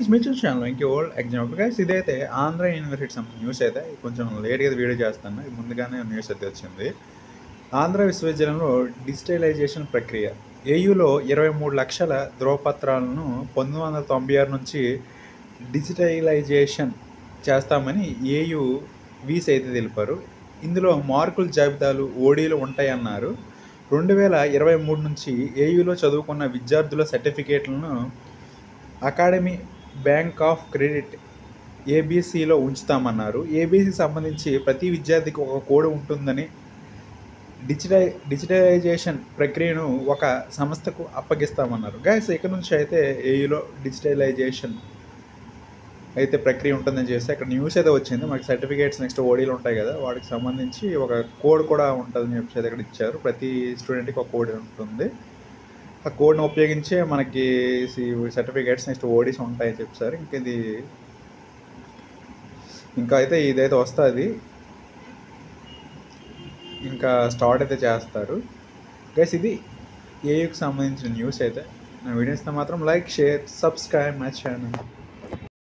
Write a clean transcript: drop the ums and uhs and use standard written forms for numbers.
మీరు చూసాను ఇంక ఓల్డ్ ఎగ్జాంపుల్ గైస్ ఇదైతే ఆంధ్ర యూనివర్సిటీ సంబంధించిన న్యూస్ అయితే కొంచెం లేట్గా వీడియో చేస్తాను. ఇది ముందుగానే న్యూస్ అయితే వచ్చింది. ఆంధ్ర విశ్వవిద్యాలయంలో డిజిటలైజేషన్ ప్రక్రియ ఏయులో 23 లక్షల ధ్రువపత్రాలను 1996 నుంచి డిజిటలైజేషన్ చేస్తామని ఏయు వీస్ అయితే తెలిపారు. ఇందులో మార్కుల జాబితాలు ఓడీలు ఉంటాయన్నారు. 2023 నుంచి ఏయులో చదువుకున్న విద్యార్థుల సర్టిఫికేట్లను అకాడమీ బ్యాంక్ ఆఫ్ క్రెడిట్ ఏబీసీలో ఉంచుతామన్నారు. ఏబీసీ సంబంధించి ప్రతి విద్యార్థికి ఒక కోడ్ ఉంటుందని డిజిటలైజేషన్ ప్రక్రియను ఒక సంస్థకు అప్పగిస్తామన్నారు. గైస్ ఇక్కడ నుంచి అయితే ఏయులో డిజిటలైజేషన్ అయితే ప్రక్రియ ఉంటుందని చేస్తే అక్కడ న్యూస్ అయితే వచ్చింది. మనకి సర్టిఫికేట్స్ నెక్స్ట్ ఓడీలు ఉంటాయి కదా, వాటికి సంబంధించి ఒక కోడ్ కూడా ఉంటుందని చెప్పేసి ఇక్కడ ఇచ్చారు. ప్రతి స్టూడెంట్కి ఒక కోడ్ ఉంటుంది. ఆ కోడ్ని ఉపయోగించే మనకి సర్టిఫికేట్స్ నెక్స్ట్ ఓడీస్ ఉంటాయని చెప్పారు. ఇంకా అయితే ఇదైతే వస్తుంది, ఇంకా స్టార్ట్ అయితే చేస్తారు. గైస్ ఇది ఏయుకి సంబంధించిన న్యూస్ అయితే. నా వీడియోస్తో మాత్రం like, share, subscribe my channel.